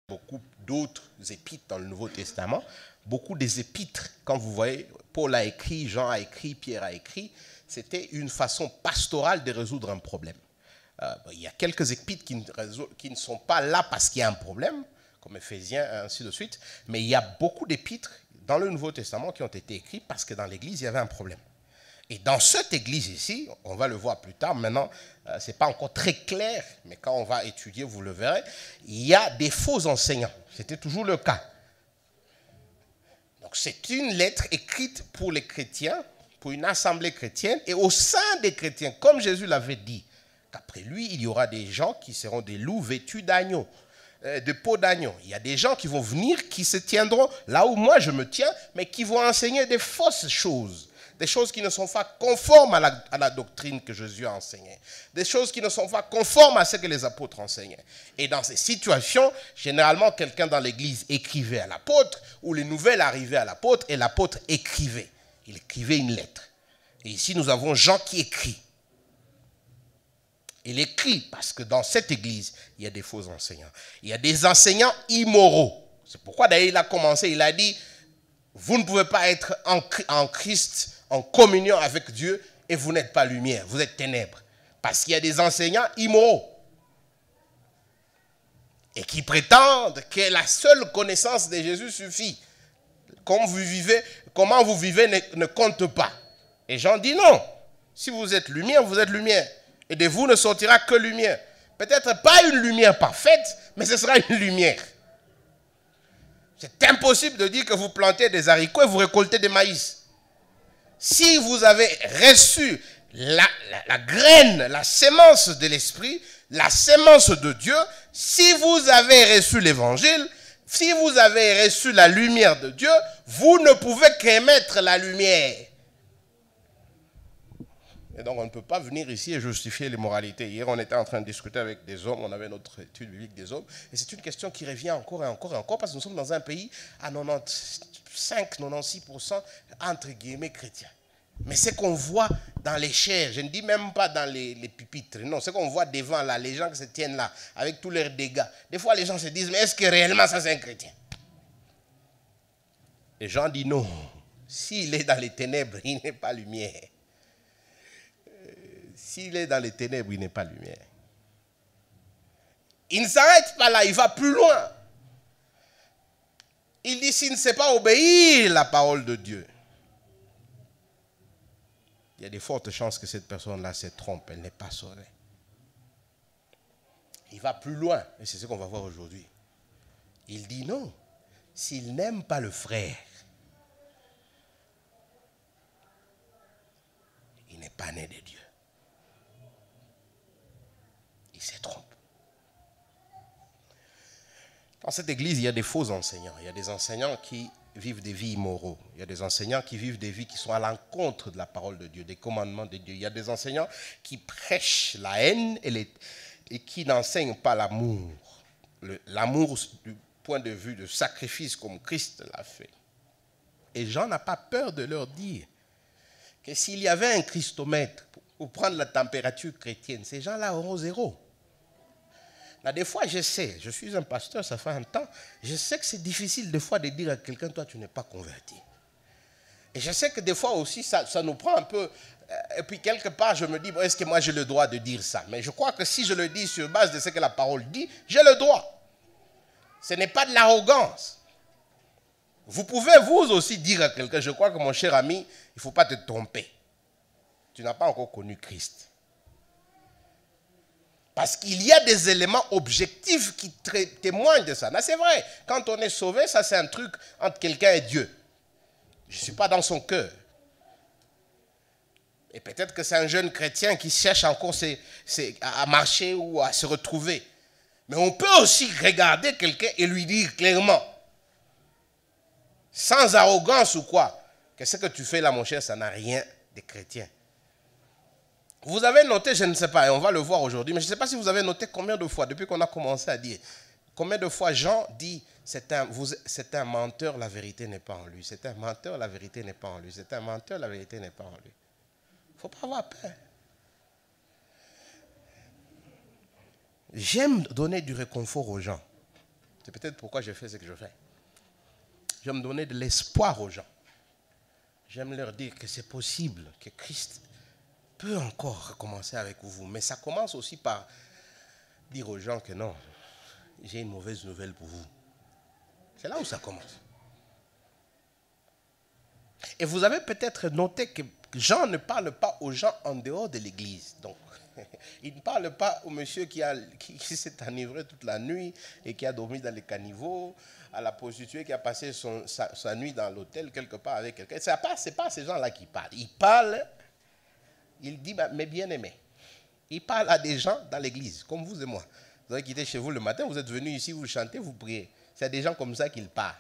beaucoup d'autres épîtres dans le Nouveau Testament. Beaucoup des épîtres, quand vous voyez, Paul a écrit, Jean a écrit, Pierre a écrit, c'était une façon pastorale de résoudre un problème. Il y a quelques épîtres qui ne sont pas là parce qu'il y a un problème, comme Éphésiens, ainsi de suite, mais il y a beaucoup d'épîtres dans le Nouveau Testament qui ont été écrits parce que dans l'Église, il y avait un problème. Et dans cette église ici, on va le voir plus tard, maintenant, ce n'est pas encore très clair, mais quand on va étudier, vous le verrez, il y a des faux enseignants. C'était toujours le cas. Donc c'est une lettre écrite pour les chrétiens, pour une assemblée chrétienne, et au sein des chrétiens, comme Jésus l'avait dit, qu'après lui, il y aura des gens qui seront des loups vêtus d'agneaux, de peau d'agneau. Il y a des gens qui vont venir, qui se tiendront là où moi je me tiens, mais qui vont enseigner des fausses choses. Des choses qui ne sont pas conformes à la doctrine que Jésus a enseignée. Des choses qui ne sont pas conformes à ce que les apôtres enseignaient. Et dans ces situations, généralement, quelqu'un dans l'église écrivait à l'apôtre, ou les nouvelles arrivaient à l'apôtre, et l'apôtre écrivait. Il écrivait une lettre. Et ici, nous avons Jean qui écrit. Il écrit parce que dans cette église, il y a des faux enseignants. Il y a des enseignants immoraux. C'est pourquoi d'ailleurs il a commencé, il a dit, vous ne pouvez pas être en Christ, en communion avec Dieu, et vous n'êtes pas lumière, vous êtes ténèbres. Parce qu'il y a des enseignants immoraux. Et qui prétendent que la seule connaissance de Jésus suffit. Comment vous vivez ne compte pas. Et Jean dit non. Si vous êtes lumière, vous êtes lumière. Et de vous ne sortira que lumière. Peut-être pas une lumière parfaite, mais ce sera une lumière. C'est impossible de dire que vous plantez des haricots et vous récoltez des maïs. Si vous avez reçu la graine, la sémence de l'esprit, la sémence de Dieu, si vous avez reçu l'évangile, si vous avez reçu la lumière de Dieu, vous ne pouvez qu'émettre la lumière. Et donc on ne peut pas venir ici et justifier l'immoralité. Hier on était en train de discuter avec des hommes, on avait notre étude biblique des hommes, et c'est une question qui revient encore et encore et encore, parce que nous sommes dans un pays à 95-96% entre guillemets chrétiens. Mais ce qu'on voit dans les chairs, je ne dis même pas dans les pupitres, non, ce qu'on voit devant là, les gens qui se tiennent là, avec tous leurs dégâts, des fois les gens se disent, mais est-ce que réellement ça c'est un chrétien? Les gens disent non, s'il est dans les ténèbres, il n'est pas lumière. S'il est dans les ténèbres, il n'est pas lumière. Il ne s'arrête pas là, il va plus loin. Il dit, s'il ne sait pas obéir à la parole de Dieu, il y a de fortes chances que cette personne-là se trompe, elle n'est pas sauvée. Il va plus loin, et c'est ce qu'on va voir aujourd'hui. Il dit non, s'il n'aime pas le frère, il n'est pas né de Dieu. Il se trompe. Dans cette église, il y a des faux enseignants. Il y a des enseignants qui vivent des vies immoraux. Il y a des enseignants qui vivent des vies qui sont à l'encontre de la parole de Dieu, des commandements de Dieu. Il y a des enseignants qui prêchent la haine et qui n'enseignent pas l'amour. L'amour du point de vue de sacrifice comme Christ l'a fait. Et Jean n'a pas peur de leur dire que s'il y avait un christomètre pour prendre la température chrétienne, ces gens-là auront zéro. Là, des fois, je sais, je suis un pasteur, ça fait un temps, je sais que c'est difficile des fois de dire à quelqu'un, toi, tu n'es pas converti. Et je sais que des fois aussi, ça nous prend un peu, et puis quelque part, je me dis, bon, est-ce que moi j'ai le droit de dire ça? Mais je crois que si je le dis sur base de ce que la parole dit, j'ai le droit. Ce n'est pas de l'arrogance. Vous pouvez vous aussi dire à quelqu'un, je crois que mon cher ami, il ne faut pas te tromper. Tu n'as pas encore connu Christ. Parce qu'il y a des éléments objectifs qui témoignent de ça. Là, c'est vrai, quand on est sauvé, ça c'est un truc entre quelqu'un et Dieu. Je ne suis pas dans son cœur. Et peut-être que c'est un jeune chrétien qui cherche encore à marcher ou à se retrouver. Mais on peut aussi regarder quelqu'un et lui dire clairement, sans arrogance ou quoi, que ce que tu fais là, mon cher, ça n'a rien de chrétien. Vous avez noté, je ne sais pas, et on va le voir aujourd'hui, mais je ne sais pas si vous avez noté combien de fois, depuis qu'on a commencé à dire, combien de fois Jean dit, c'est un menteur, la vérité n'est pas en lui. C'est un menteur, la vérité n'est pas en lui. C'est un menteur, la vérité n'est pas en lui. Il ne faut pas avoir peur. J'aime donner du réconfort aux gens. C'est peut-être pourquoi je fais ce que je fais. J'aime donner de l'espoir aux gens. J'aime leur dire que c'est possible, que Christ peut encore recommencer avec vous. Mais ça commence aussi par dire aux gens que non, j'ai une mauvaise nouvelle pour vous. C'est là où ça commence. Et vous avez peut-être noté que Jean ne parle pas aux gens en dehors de l'église. Donc, il ne parle pas au monsieur qui s'est enivré toute la nuit et qui a dormi dans les caniveaux, à la prostituée qui a passé sa nuit dans l'hôtel quelque part avec quelqu'un. Ce n'est pas ces gens-là qui parlent. Il parle, il dit, mes bien-aimés. Il parle à des gens dans l'église, comme vous et moi. Vous avez quitté chez vous le matin, vous êtes venus ici, vous chantez, vous priez. C'est à des gens comme ça qu'il parle.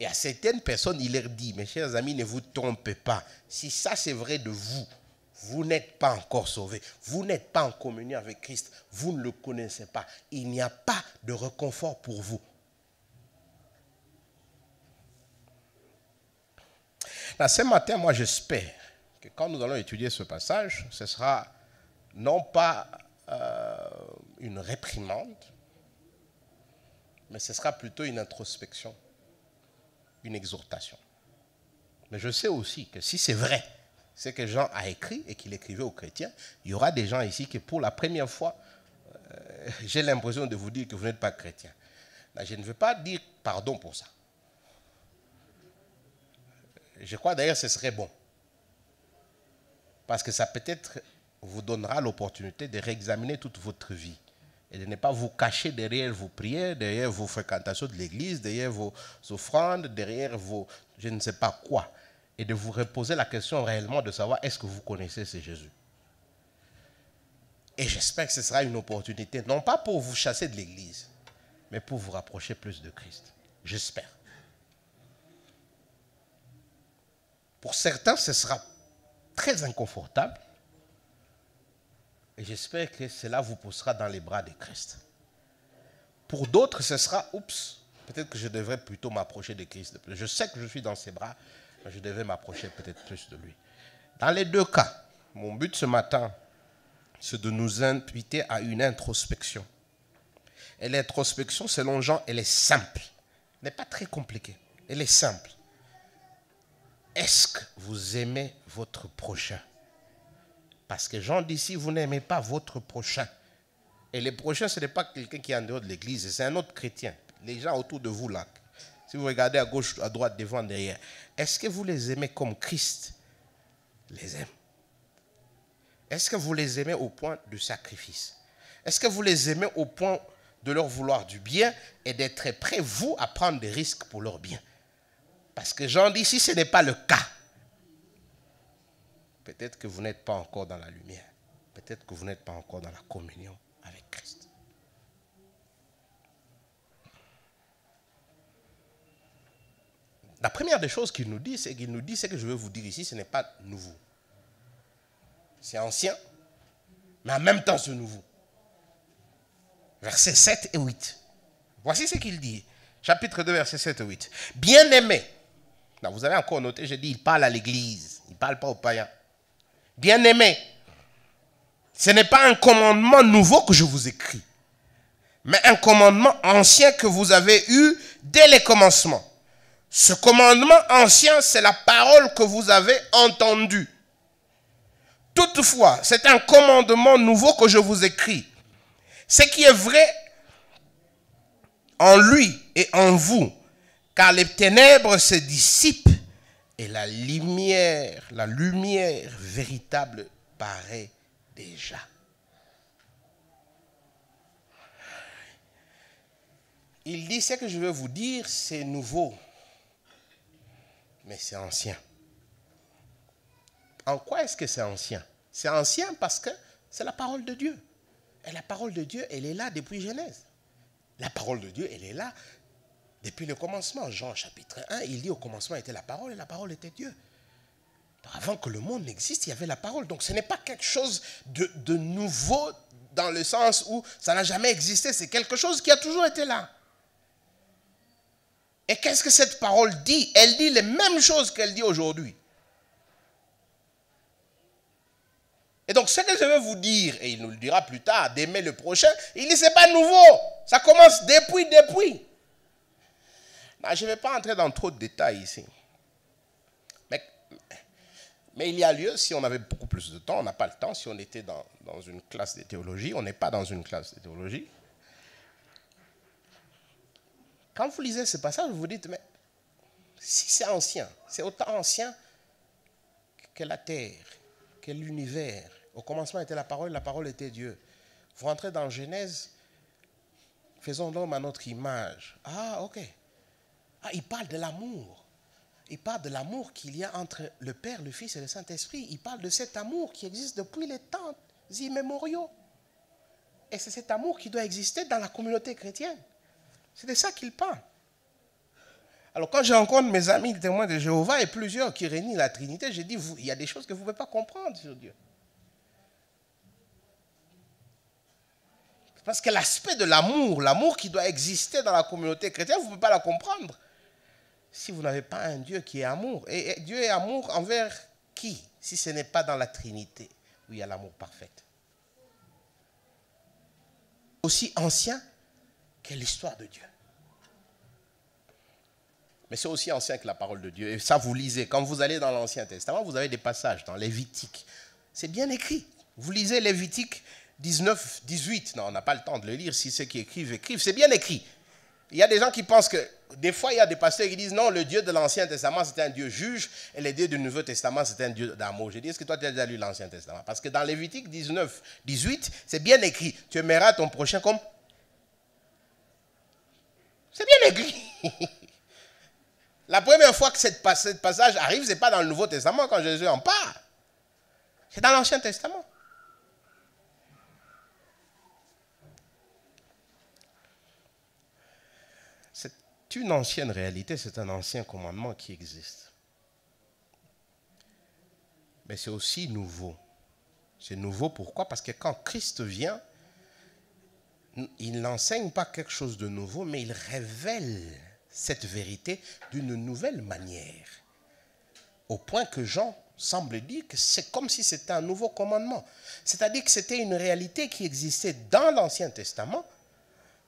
Et à certaines personnes, il leur dit, mes chers amis, ne vous trompez pas. Si ça c'est vrai de vous, vous n'êtes pas encore sauvés. Vous n'êtes pas en communion avec Christ. Vous ne le connaissez pas. Il n'y a pas de réconfort pour vous. Là, ce matin, moi j'espère que quand nous allons étudier ce passage, ce sera non pas une réprimande, mais ce sera plutôt une introspection, une exhortation. Mais je sais aussi que si c'est vrai, ce que Jean a écrit et qu'il écrivait aux chrétiens, il y aura des gens ici qui pour la première fois, j'ai l'impression de vous dire que vous n'êtes pas chrétien. Là, je ne veux pas dire pardon pour ça. Je crois d'ailleurs que ce serait bon. Parce que ça peut-être vous donnera l'opportunité de réexaminer toute votre vie. Et de ne pas vous cacher derrière vos prières, derrière vos fréquentations de l'église, derrière vos offrandes, derrière vos je ne sais pas quoi. Et de vous reposer la question réellement de savoir est-ce que vous connaissez ce Jésus. Et j'espère que ce sera une opportunité, non pas pour vous chasser de l'église, mais pour vous rapprocher plus de Christ. J'espère. Pour certains, ce sera très inconfortable. Et j'espère que cela vous poussera dans les bras de Christ. Pour d'autres, ce sera, oups, peut-être que je devrais plutôt m'approcher de Christ. Je sais que je suis dans ses bras, mais je devais m'approcher peut-être plus de lui. Dans les deux cas, mon but ce matin, c'est de nous inviter à une introspection. Et l'introspection, selon Jean, elle est simple. Elle n'est pas très compliquée. Elle est simple. Est-ce que vous aimez votre prochain? Parce que Jean dit, si vous n'aimez pas votre prochain, et le prochain, ce n'est pas quelqu'un qui est en dehors de l'église, c'est un autre chrétien. Les gens autour de vous là, si vous regardez à gauche, à droite, devant, derrière, est-ce que vous les aimez comme Christ les aime? Est-ce que vous les aimez au point du sacrifice? Est-ce que vous les aimez au point de leur vouloir du bien et d'être prêts, vous, à prendre des risques pour leur bien? Parce que Jean dit, si ce n'est pas le cas, peut-être que vous n'êtes pas encore dans la lumière. Peut-être que vous n'êtes pas encore dans la communion avec Christ. La première des choses qu'il nous dit, c'est ce que je veux vous dire ici, ce n'est pas nouveau. C'est ancien, mais en même temps c'est nouveau. Versets 7 et 8. Voici ce qu'il dit. Chapitre 2, versets 7 et 8. Bien-aimés. Vous avez encore noté, j'ai dit, il parle à l'église. Il ne parle pas aux païens. Bien-aimés, ce n'est pas un commandement nouveau que je vous écris, mais un commandement ancien que vous avez eu dès les commencements. Ce commandement ancien, c'est la parole que vous avez entendue. Toutefois, c'est un commandement nouveau que je vous écris. Ce qui est vrai en lui et en vous, car les ténèbres se dissipent et la lumière véritable paraît déjà. Il dit, ce que je veux vous dire, c'est nouveau, mais c'est ancien. En quoi est-ce que c'est ancien? C'est ancien parce que c'est la parole de Dieu. Et la parole de Dieu, elle est là depuis Genèse. La parole de Dieu, elle est là depuis le commencement. Jean chapitre 1, il dit au commencement était la parole et la parole était Dieu. Avant que le monde n'existe, il y avait la parole. Donc ce n'est pas quelque chose de nouveau dans le sens où ça n'a jamais existé. C'est quelque chose qui a toujours été là. Et qu'est-ce que cette parole dit? Elle dit les mêmes choses qu'elle dit aujourd'hui. Et donc ce que je veux vous dire, et il nous le dira plus tard, d'aimer le prochain, il dit c'est pas nouveau. Ça commence depuis. Je ne vais pas entrer dans trop de détails ici. Mais il y a lieu, si on avait beaucoup plus de temps, on n'a pas le temps, si on était dans une classe de théologie, on n'est pas dans une classe de théologie. Quand vous lisez ce passage, vous vous dites, mais si c'est ancien, c'est autant ancien que la terre, que l'univers. Au commencement était la parole était Dieu. Vous rentrez dans Genèse, faisons l'homme à notre image. Ah, ok. Ah, il parle de l'amour. Il parle de l'amour qu'il y a entre le Père, le Fils et le Saint-Esprit. Il parle de cet amour qui existe depuis les temps immémoriaux. Et c'est cet amour qui doit exister dans la communauté chrétienne. C'est de ça qu'il parle. Alors quand je rencontre mes amis témoins de Jéhovah et plusieurs qui réunissent la Trinité, je dis, il y a des choses que vous ne pouvez pas comprendre sur Dieu. Parce que l'aspect de l'amour qui doit exister dans la communauté chrétienne, vous ne pouvez pas la comprendre si vous n'avez pas un Dieu qui est amour. Et Dieu est amour envers qui, si ce n'est pas dans la Trinité, où il y a l'amour parfait. Aussi ancien que l'histoire de Dieu. Mais c'est aussi ancien que la parole de Dieu. Et ça, vous lisez. Quand vous allez dans l'Ancien Testament, vous avez des passages dans Lévitique. C'est bien écrit. Vous lisez Lévitique 19, 18. Non, on n'a pas le temps de le lire. Si ceux qui écrivent. C'est bien écrit. Il y a des gens qui pensent que, des fois, il y a des pasteurs qui disent, non, le Dieu de l'Ancien Testament, c'était un Dieu juge, et le Dieu du Nouveau Testament, c'était un Dieu d'amour. Je dis, est-ce que toi, tu as déjà lu l'Ancien Testament? Parce que dans Lévitique 19, 18, c'est bien écrit. Tu aimeras ton prochain comme... C'est bien écrit. La première fois que cette passage arrive, ce n'est pas dans le Nouveau Testament, quand Jésus en parle. C'est dans l'Ancien Testament. C'est une ancienne réalité, c'est un ancien commandement qui existe. Mais c'est aussi nouveau. C'est nouveau pourquoi? Parce que quand Christ vient, il n'enseigne pas quelque chose de nouveau, mais il révèle cette vérité d'une nouvelle manière. Au point que Jean semble dire que c'est comme si c'était un nouveau commandement. C'est-à-dire que c'était une réalité qui existait dans l'Ancien Testament,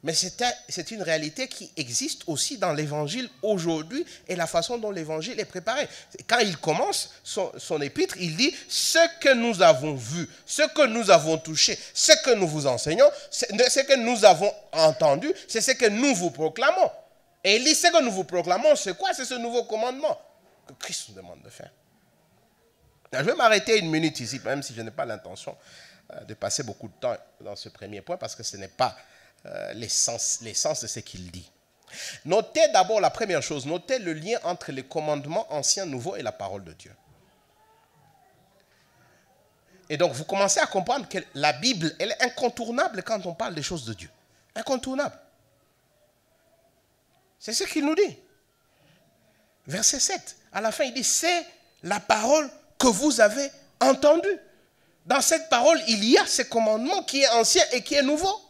mais c'est une réalité qui existe aussi dans l'Évangile aujourd'hui et la façon dont l'Évangile est préparé. Quand il commence son épître, il dit « Ce que nous avons vu, ce que nous avons touché, ce que nous vous enseignons, ce que nous avons entendu, c'est ce que nous vous proclamons. » Et il dit « Ce que nous vous proclamons, c'est quoi? C'est ce nouveau commandement que Christ nous demande de faire. » Je vais m'arrêter une minute ici, même si je n'ai pas l'intention de passer beaucoup de temps dans ce premier point, parce que ce n'est pas l'essence de ce qu'il dit. Notez d'abord la première chose, notez le lien entre les commandements anciens, nouveaux et la parole de Dieu. Et donc vous commencez à comprendre que la Bible, elle est incontournable quand on parle des choses de Dieu. Incontournable. C'est ce qu'il nous dit. Verset 7, à la fin il dit, c'est la parole que vous avez entendue. Dans cette parole, il y a ce commandement qui est ancien et qui est nouveau.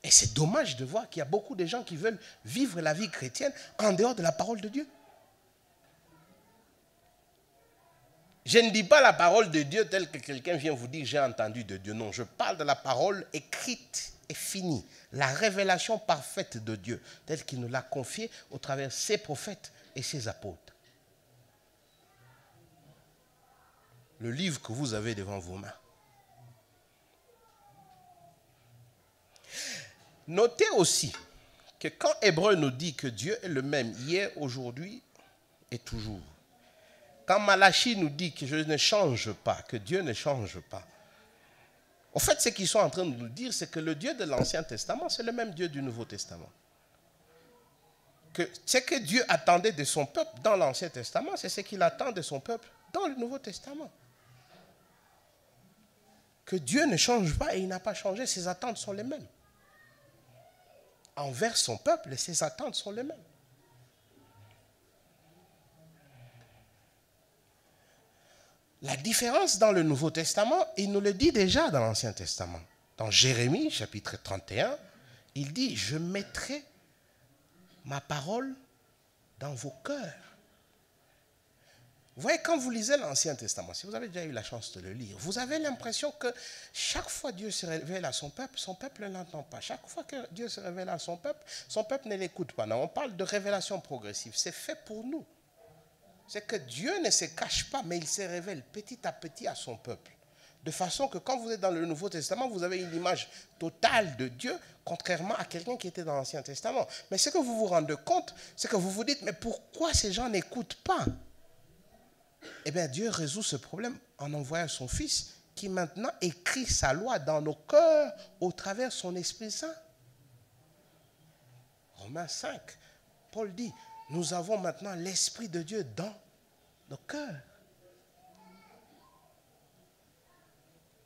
Et c'est dommage de voir qu'il y a beaucoup de gens qui veulent vivre la vie chrétienne en dehors de la parole de Dieu. Je ne dis pas la parole de Dieu telle que quelqu'un vient vous dire j'ai entendu de Dieu. Non, je parle de la parole écrite et finie. La révélation parfaite de Dieu, telle qu'il nous l'a confiée au travers ses prophètes et ses apôtres. Le livre que vous avez devant vos mains. Notez aussi que quand Hébreu nous dit que Dieu est le même hier, aujourd'hui et toujours, quand Malachie nous dit que je ne change pas, que Dieu ne change pas, en fait, ce qu'ils sont en train de nous dire, c'est que le Dieu de l'Ancien Testament, c'est le même Dieu du Nouveau Testament. Que ce que Dieu attendait de son peuple dans l'Ancien Testament, c'est ce qu'il attend de son peuple dans le Nouveau Testament. Que Dieu ne change pas et il n'a pas changé, ses attentes sont les mêmes. Envers son peuple, ses attentes sont les mêmes. La différence dans le Nouveau Testament, il nous le dit déjà dans l'Ancien Testament. Dans Jérémie, chapitre 31, il dit « Je mettrai ma parole dans vos cœurs. Vous voyez, quand vous lisez l'Ancien Testament, si vous avez déjà eu la chance de le lire, vous avez l'impression que chaque fois que Dieu se révèle à son peuple ne l'entend pas. Chaque fois que Dieu se révèle à son peuple ne l'écoute pas. Non, on parle de révélation progressive. C'est fait pour nous. C'est que Dieu ne se cache pas, mais il se révèle petit à petit à son peuple. De façon que quand vous êtes dans le Nouveau Testament, vous avez une image totale de Dieu, contrairement à quelqu'un qui était dans l'Ancien Testament. Mais ce que vous vous rendez compte, c'est que vous vous dites, mais pourquoi ces gens n'écoutent pas? Eh bien, Dieu résout ce problème en envoyant son Fils qui maintenant écrit sa loi dans nos cœurs au travers de son Esprit Saint. Romains 5, Paul dit, nous avons maintenant l'Esprit de Dieu dans nos cœurs.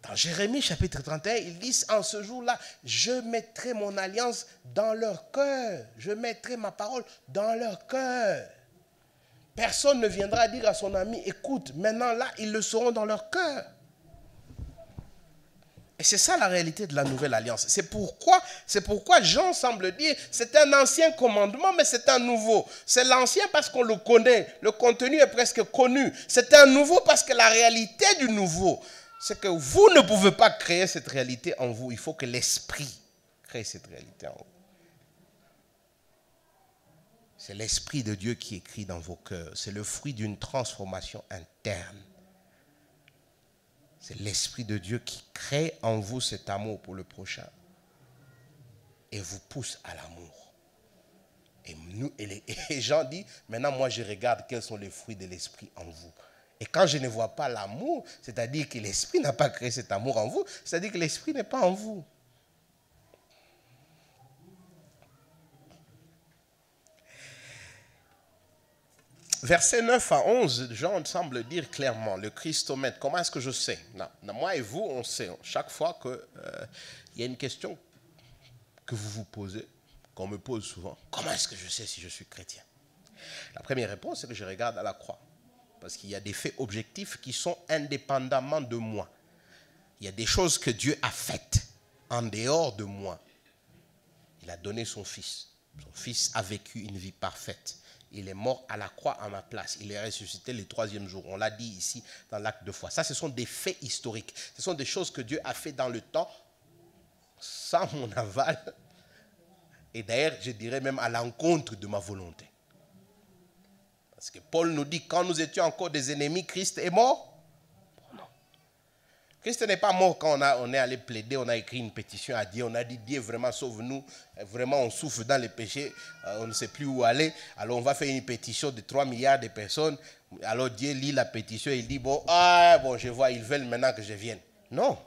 Dans Jérémie chapitre 31, ils disent, en ce jour-là, je mettrai mon alliance dans leur cœur. Je mettrai ma parole dans leur cœur. Personne ne viendra dire à son ami, écoute, maintenant là, ils le sauront dans leur cœur. Et c'est ça la réalité de la nouvelle alliance. C'est pourquoi Jean semble dire, c'est un ancien commandement, mais c'est un nouveau. C'est l'ancien parce qu'on le connaît, le contenu est presque connu. C'est un nouveau parce que la réalité du nouveau, c'est que vous ne pouvez pas créer cette réalité en vous. Il faut que l'Esprit crée cette réalité en vous. C'est l'Esprit de Dieu qui écrit dans vos cœurs. C'est le fruit d'une transformation interne. C'est l'Esprit de Dieu qui crée en vous cet amour pour le prochain et vous pousse à l'amour. Et Jean dit, maintenant moi je regarde quels sont les fruits de l'Esprit en vous. Et quand je ne vois pas l'amour, c'est-à-dire que l'Esprit n'a pas créé cet amour en vous, c'est-à-dire que l'Esprit n'est pas en vous. Versets 9 à 11, Jean semble dire clairement, le Christomètre, comment est-ce que je sais? Moi et vous, on sait, chaque fois qu'il y a une question que vous vous posez, qu'on me pose souvent, comment est-ce que je sais si je suis chrétien? La première réponse, c'est que je regarde à la croix. Parce qu'il y a des faits objectifs qui sont indépendamment de moi. Il y a des choses que Dieu a faites en dehors de moi. Il a donné son Fils. Son Fils a vécu une vie parfaite. Il est mort à la croix à ma place. Il est ressuscité le 3e jour. On l'a dit ici dans l'acte de foi. Ça, ce sont des faits historiques. Ce sont des choses que Dieu a fait dans le temps, sans mon aval. Et d'ailleurs, je dirais même à l'encontre de ma volonté. Parce que Paul nous dit, quand nous étions encore des ennemis, Christ est mort. Non. Christ n'est pas mort quand on est allé plaider, on a écrit une pétition à Dieu, on a dit, Dieu vraiment sauve-nous, vraiment on souffre dans les péchés, on ne sait plus où aller, alors on va faire une pétition de 3 milliards de personnes, alors Dieu lit la pétition et il dit, bon, je vois, ils veulent maintenant que je vienne. Non.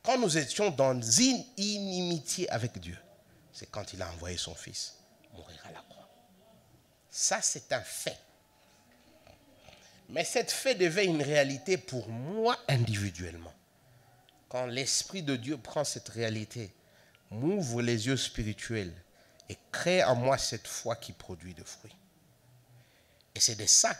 Quand nous étions dans une inimitié avec Dieu, c'est quand il a envoyé son Fils mourir à la croix. Ça, c'est un fait. Mais cette fait devait une réalité pour moi individuellement. Quand l'Esprit de Dieu prend cette réalité, m'ouvre les yeux spirituels et crée en moi cette foi qui produit de fruits. Et c'est de ça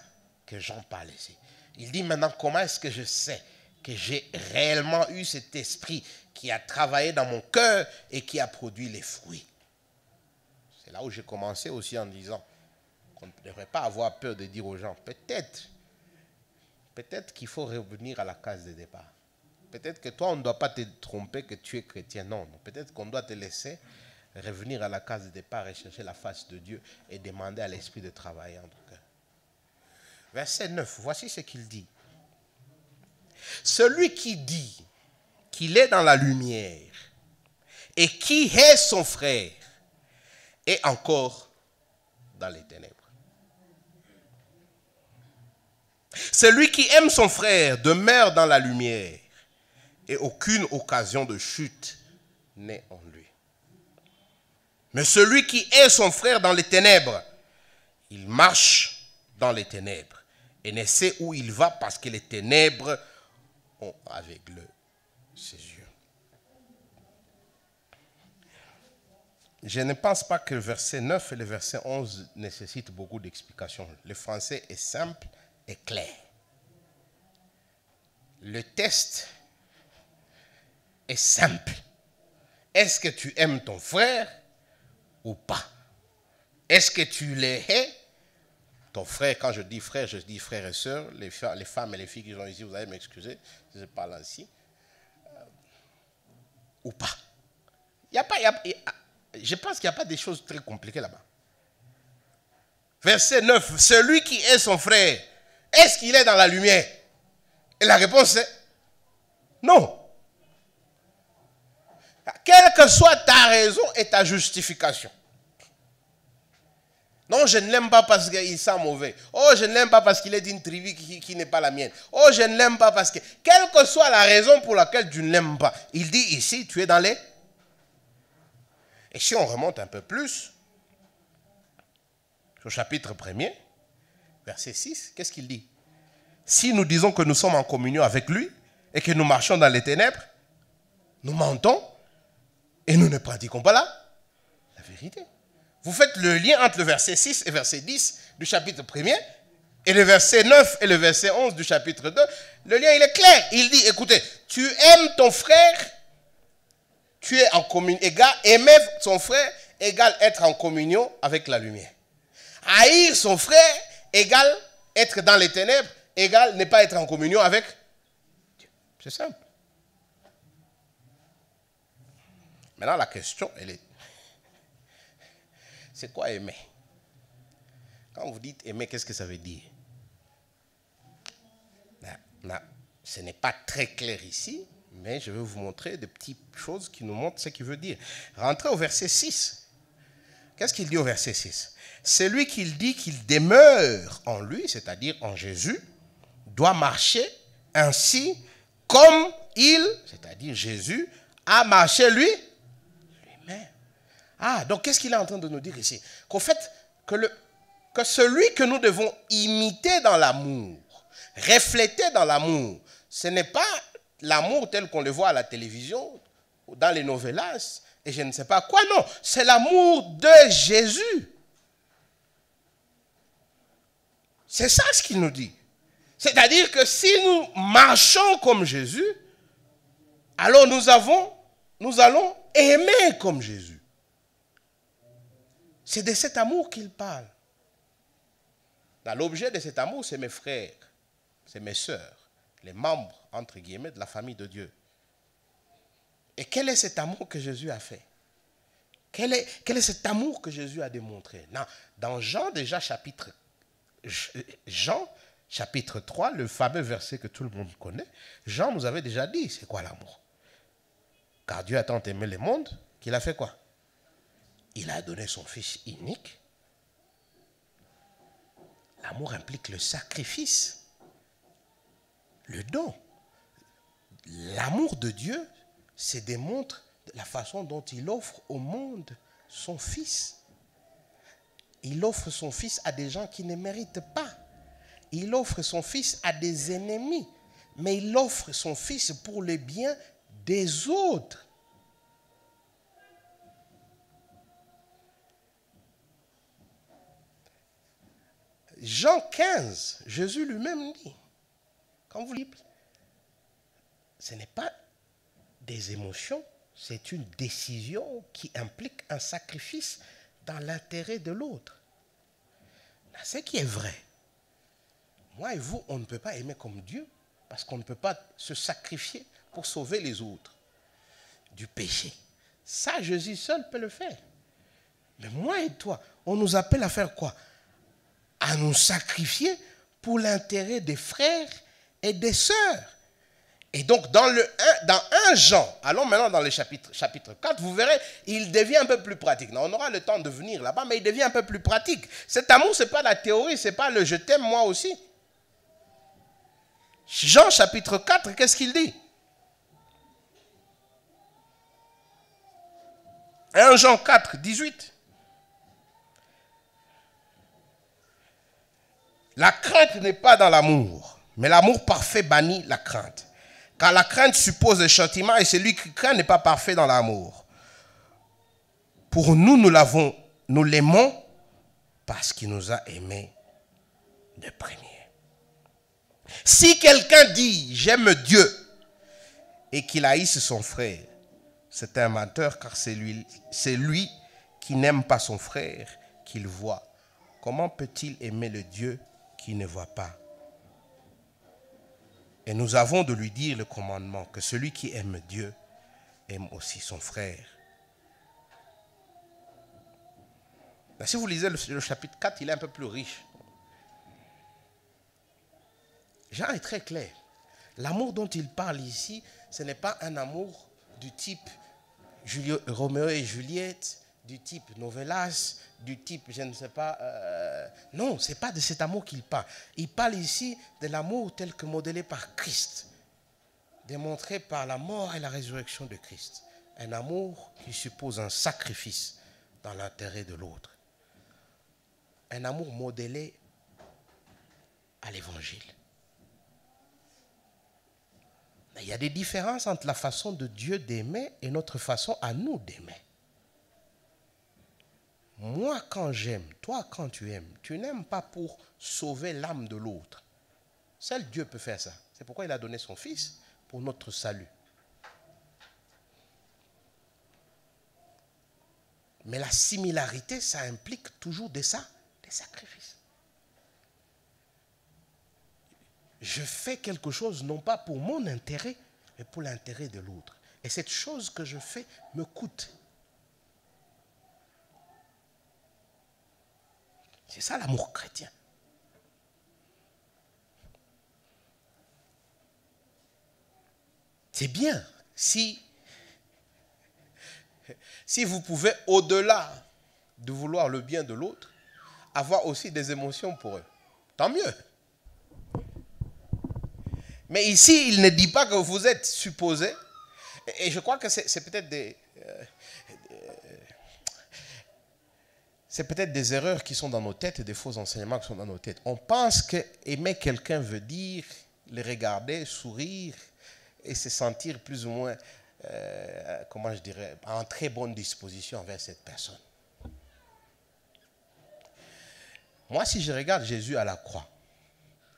que Jean parle ici. Il dit maintenant, comment est-ce que je sais que j'ai réellement eu cet esprit qui a travaillé dans mon cœur et qui a produit les fruits? C'est là où j'ai commencé aussi en disant qu'on ne devrait pas avoir peur de dire aux gens, peut-être qu'il faut revenir à la case de départ. Peut-être que toi, on ne doit pas te tromper que tu es chrétien. Non, peut-être qu'on doit te laisser revenir à la case de départ et chercher la face de Dieu et demander à l'Esprit de travailler en ton cœur. Verset 9, voici ce qu'il dit. Celui qui dit qu'il est dans la lumière et qui est son frère est encore dans les ténèbres. Celui qui aime son frère demeure dans la lumière et aucune occasion de chute n'est en lui. Mais celui qui est son frère dans les ténèbres, il marche dans les ténèbres et ne sait où il va parce que les ténèbres ont aveuglé ses yeux. Je ne pense pas que le verset 9 et le verset 11 nécessitent beaucoup d'explications. Le français est simple et clair. Le test est simple. Est-ce que tu aimes ton frère ou pas? Est-ce que tu les hais ton frère, quand je dis frère et sœurs, les femmes et les filles qui sont ici, vous allez m'excuser si je parle ainsi. Ou pas. Je pense qu'il n'y a pas des choses très compliquées là-bas. Verset 9, celui qui est son frère, est-ce qu'il est dans la lumière? Et la réponse est non. Quelle que soit ta raison et ta justification. Non, je ne l'aime pas parce qu'il sent mauvais. Oh, je ne l'aime pas parce qu'il est d'une tribu qui n'est pas la mienne. Oh, je ne l'aime pas parce que... Quelle que soit la raison pour laquelle tu ne l'aimes pas. Il dit ici, tu es dans les... Et si on remonte un peu plus, au chapitre 1er, verset 6, qu'est-ce qu'il dit? Si nous disons que nous sommes en communion avec lui et que nous marchons dans les ténèbres, nous mentons et nous ne pratiquons pas la vérité. Vous faites le lien entre le verset 6 et verset 10 du chapitre 1er et le verset 9 et le verset 11 du chapitre 2. Le lien, il est clair. Il dit, écoutez, tu aimes ton frère, tu es en communion. Aimer son frère égale être en communion avec la lumière. Haïr son frère égale être dans les ténèbres, égale ne pas être en communion avec Dieu. C'est simple. Maintenant, la question, elle est... C'est quoi aimer? Quand vous dites aimer, qu'est-ce que ça veut dire? Non, ce n'est pas très clair ici, mais je vais vous montrer des petites choses qui nous montrent ce qu'il veut dire. Rentrez au verset 6. Qu'est-ce qu'il dit au verset 6? Celui qui dit qu'il demeure en lui, c'est-à-dire en Jésus, doit marcher ainsi comme il, c'est-à-dire Jésus, a marché lui-même. Ah, donc qu'est-ce qu'il est en train de nous dire ici? Qu'au fait, que celui que nous devons imiter dans l'amour, refléter dans l'amour, ce n'est pas l'amour tel qu'on le voit à la télévision, ou dans les novellas, et je ne sais pas quoi, non. C'est l'amour de Jésus. C'est ça ce qu'il nous dit. C'est-à-dire que si nous marchons comme Jésus, alors nous allons aimer comme Jésus. C'est de cet amour qu'il parle. L'objet de cet amour, c'est mes frères, c'est mes sœurs, les membres, entre guillemets, de la famille de Dieu. Et quel est cet amour que Jésus a fait? Quel est cet amour que Jésus a démontré? Dans Jean, déjà, chapitre 3, le fameux verset que tout le monde connaît, Jean nous avait déjà dit, c'est quoi l'amour? Car Dieu a tant aimé le monde qu'il a fait quoi? Il a donné son Fils unique. L'amour implique le sacrifice, le don. L'amour de Dieu se démontre de la façon dont il offre au monde son Fils. Il offre son Fils à des gens qui ne méritent pas. Il offre son Fils à des ennemis. Mais il offre son Fils pour le bien des autres. Jean 15, Jésus lui-même dit, quand vous lisez, ce n'est pas des émotions, c'est une décision qui implique un sacrifice dans l'intérêt de l'autre. Ce qui est vrai, moi et vous, on ne peut pas aimer comme Dieu parce qu'on ne peut pas se sacrifier pour sauver les autres du péché. Ça, Jésus seul peut le faire. Mais moi et toi, on nous appelle à faire quoi? À nous sacrifier pour l'intérêt des frères et des sœurs. Et donc, dans 1 Jean, allons maintenant dans le chapitre 4, vous verrez, il devient un peu plus pratique. On aura le temps de venir là-bas, mais il devient un peu plus pratique. Cet amour, ce n'est pas la théorie, ce n'est pas le je t'aime moi aussi. Jean chapitre 4, qu'est-ce qu'il dit? 1 Jean 4, 18. La crainte n'est pas dans l'amour, mais l'amour parfait bannit la crainte. Car la crainte suppose le châtiment et celui qui craint n'est pas parfait dans l'amour. Pour nous, nous l'aimons parce qu'il nous a aimés de premier. Si quelqu'un dit « j'aime Dieu » et qu'il haïsse son frère, c'est un menteur car c'est lui qui n'aime pas son frère qu'il voit comment peut-il aimer le Dieu qui ne voit pas? Et nous avons de lui dire le commandement que celui qui aime Dieu aime aussi son frère. Là, si vous lisez le chapitre 4, il est un peu plus riche. Jean est très clair. L'amour dont il parle ici, ce n'est pas un amour du type Roméo et Juliette, du type novelas, du type, je ne sais pas. Non, ce n'est pas de cet amour qu'il parle. Il parle ici de l'amour tel que modélé par Christ, démontré par la mort et la résurrection de Christ. Un amour qui suppose un sacrifice dans l'intérêt de l'autre. Un amour modélé à l'évangile. Il y a des différences entre la façon de Dieu d'aimer et notre façon à nous d'aimer. Moi, quand j'aime, toi, quand tu aimes, tu n'aimes pas pour sauver l'âme de l'autre. Seul Dieu peut faire ça. C'est pourquoi il a donné son Fils pour notre salut. Mais la similarité, ça implique toujours des sacrifices. Je fais quelque chose non pas pour mon intérêt, mais pour l'intérêt de l'autre. Et cette chose que je fais me coûte. C'est ça l'amour chrétien. C'est bien si vous pouvez, au-delà de vouloir le bien de l'autre, avoir aussi des émotions pour eux. Tant mieux. Mais ici, il ne dit pas que vous êtes supposé, et je crois que c'est peut-être des erreurs qui sont dans nos têtes, des faux enseignements qui sont dans nos têtes. On pense que aimer quelqu'un veut dire le regarder, sourire et se sentir plus ou moins, comment je dirais, en très bonne disposition envers cette personne. Moi, si je regarde Jésus à la croix,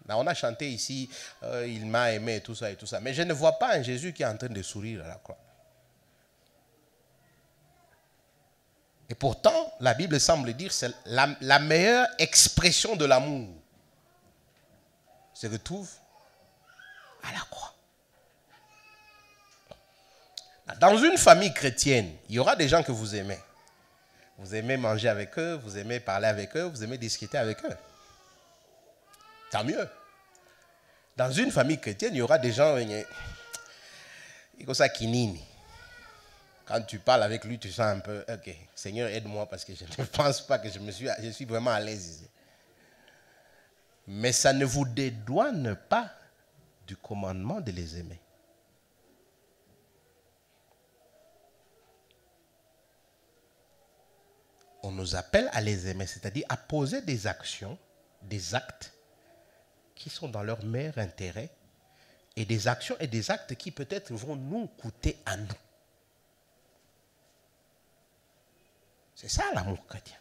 là, on a chanté ici, il m'a aimé et tout ça. Mais je ne vois pas un Jésus qui est en train de sourire à la croix. Et pourtant, la Bible semble dire que c'est la meilleure expression de l'amour se retrouve à la croix. Dans une famille chrétienne, il y aura des gens que vous aimez. Vous aimez manger avec eux, vous aimez parler avec eux, vous aimez discuter avec eux. Tant mieux. Dans une famille chrétienne, il y aura des gens qui nini. Quand tu parles avec lui, tu sens un peu, ok, Seigneur, aide-moi parce que je ne pense pas que je suis vraiment à l'aise ici. Mais ça ne vous dédouane pas du commandement de les aimer. On nous appelle à les aimer, c'est-à-dire à poser des actions, des actes qui sont dans leur meilleur intérêt et des actions et des actes qui peut-être vont nous coûter à nous. C'est ça l'amour chrétien.